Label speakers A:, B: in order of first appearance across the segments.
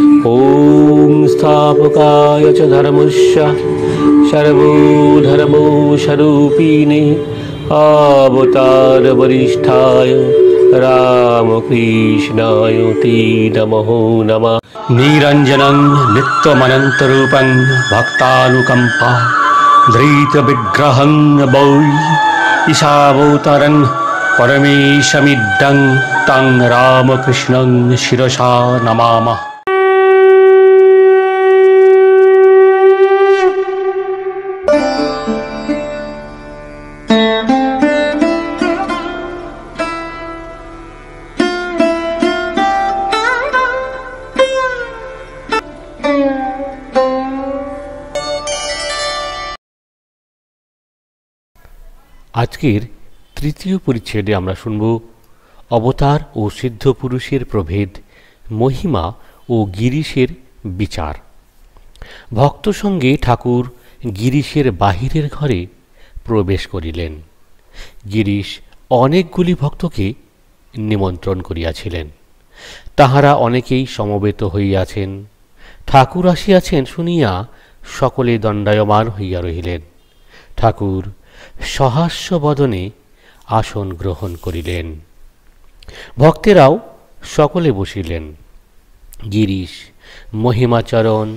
A: ॐ स्थापकाय च धर्मस्य सर्वधर्मस्वरूपिणे अवतारवरिष्ठाय रामकृष्णाय ते नमो नमः। निरञ्जनं नित्यमनन्तरूपं भक्तानुकम्पा धृतविग्रहं वै ईशावतारं परमेशमिदं तं रामकृष्णं शिरसा नमामः। আজকের তৃতীয় পরিচ্ছেদে আমরা শুনব অবতার ও সিদ্ধ পুরুষের প্রভেদ, মহিমা ও গিরিশের বিচার। ভক্ত সঙ্গে ঠাকুর গিরিশের বাহিরের ঘরে প্রবেশ করিলেন। গিরিশ অনেকগুলি ভক্তকে নিমন্ত্রণ করিয়াছিলেন, তাহারা অনেকেই সমবেত হইয়াছেন। ঠাকুর আসিয়াছেন শুনিয়া সকলে দণ্ডায়মান হইয়া রহিলেন। ঠাকুর সহাস্য বদনে আসন গ্রহণ করিলেন। ভক্তেরাও সকলে বসিলেন। গিরিশ, মহিমাচরণ,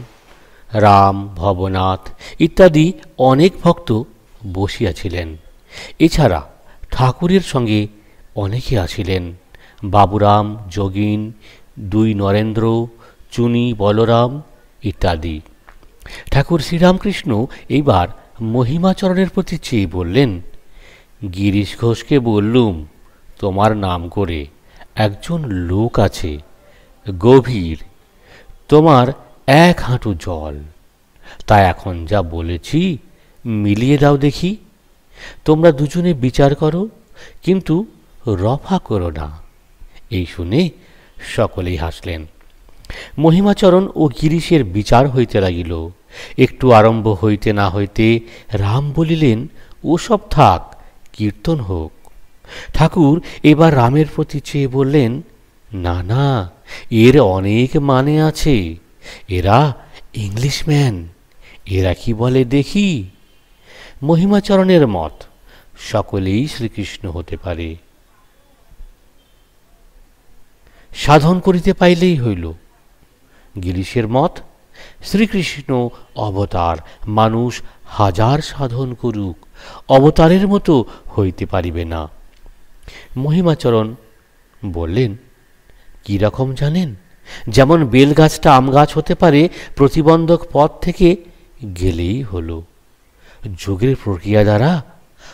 A: রাম, ভবনাথ ইত্যাদি অনেক ভক্ত বসিয়াছিলেন। এছাড়া ঠাকুরের সঙ্গে অনেকে আছিলেন। বাবুরাম, যোগিন, দুই নরেন্দ্র, চুনি, বলরাম ইত্যাদি। ঠাকুর শ্রীরামকৃষ্ণ এইবার মহিমাচরণের প্রতি চেয়ে বললেন, গিরিশ ঘোষকে বললুম তোমার নাম করে একজন লোক আছে গভীর, তোমার এক হাঁটু জল, তা এখন যা বলেছি মিলিয়ে দাও দেখি। তোমরা দুজনে বিচার করো, কিন্তু রফা করো না। এই শুনে সকলেই হাসলেন। মহিমাচরণ ও গিরিশের বিচার হইতে লাগিল। একটু আরম্ভ হইতে না হইতে রাম বলিলেন, ওসব থাক, কীর্তন হোক। ঠাকুর এবার রামের প্রতি চেয়ে বললেন, না না, এর অনেক মানে আছে। এরা ইংলিশম্যান, এরা কি বলে দেখি। মহিমাচরণের মত, সকলেই শ্রীকৃষ্ণ হতে পারে, সাধন করিতে পাইলেই হইল। গিরিশের মত, শ্রীকৃষ্ণ অবতার, মানুষ হাজার সাধন করুক, অবতারের মতো হইতে পারিবে না। মহিমাচরণ বললেন, কি রকম জানেন? যেমন বেলগাছটা আম গাছ হতে পারে, প্রতিবন্ধক পথ থেকে গেলেই হলো। যোগের প্রক্রিয়া দ্বারা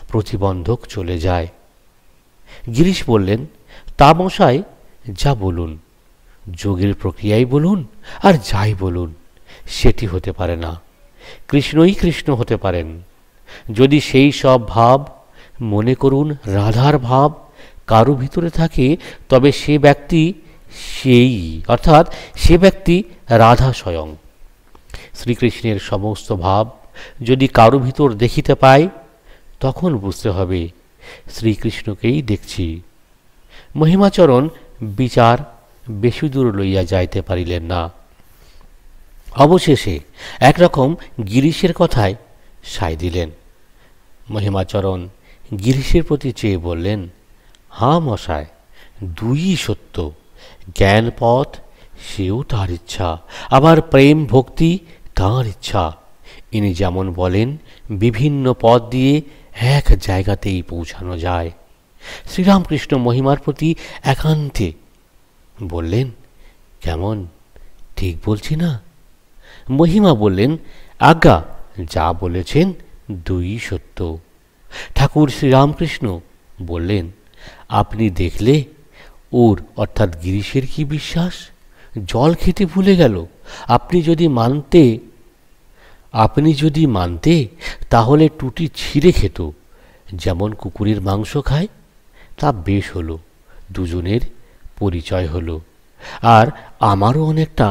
A: প্রতিবন্ধক চলে যায়। গিরিশ বললেন, তা মশাই যা বলুন, যোগের প্রক্রিয়াই বলুন আর যাই বলুন, সেটি হতে পারে না। কৃষ্ণই কৃষ্ণ হতে পারেন। যদি সেই সব ভাব, মনে করুন রাধার ভাব, কারো ভিতরে থাকে, তবে সে ব্যক্তি সেই, অর্থাৎ সে ব্যক্তি রাধা স্বয়ং। শ্রীকৃষ্ণের সমস্ত ভাব যদি কারো ভিতর দেখিতে পায়, তখন বুঝতে হবে শ্রীকৃষ্ণকেই দেখছি। মহিমাচরণ বিচার বেশি দূর লইয়া যাইতে পারিলেন না। অবশেষে একরকম গিরিশের কথায় সায় দিলেন। মহিমাচরণ গিরিশের প্রতি চেয়ে বললেন, হাঁ মশায়, দুই সত্য। জ্ঞান পথ সেও তার ইচ্ছা, আবার প্রেম ভক্তি তাঁর ইচ্ছা। ইনি যেমন বলেন, বিভিন্ন পথ দিয়ে এক জায়গাতেই পৌঁছানো যায়। শ্রীরামকৃষ্ণ মহিমার প্রতি একান্তে বললেন, কেমন, ঠিক বলছি না? মহিমা বললেন, আজ্ঞা, যা বলেছেন দুই সত্য। ঠাকুর শ্রীরামকৃষ্ণ বললেন, আপনি দেখলে ওর অর্থাৎ গিরিশের কি বিশ্বাস? জল খেতে ভুলে গেল। আপনি যদি মানতে তাহলে টুটি ছিঁড়ে খেত, যেমন কুকুরের মাংস খায়। তা বেশ হলো, দুজনের পরিচয় হলো, আর আমারও অনেকটা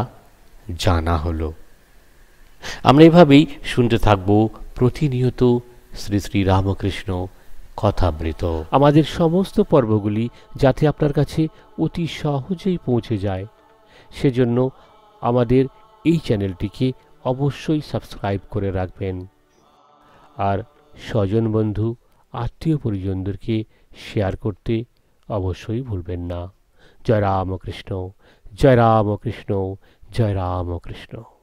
A: জানা হলো। আমরা এভাবেই শুনতে থাকব প্রতিনিয়ত শ্রী শ্রী রামকৃষ্ণ কথামৃত। আমাদের সমস্ত পর্বগুলি যাতে আপনার কাছে অতি সহজেই পৌঁছে যায়, সেজন্য আমাদের এই চ্যানেলটিকে অবশ্যই সাবস্ক্রাইব করে রাখবেন, আর স্বজন বন্ধু আত্মীয় পরিজনদেরকে শেয়ার করতে অবশ্যই ভুলবেন না। জয় রামকৃষ্ণ, জয় রামকৃষ্ণ, জয় রামকৃষ্ণ।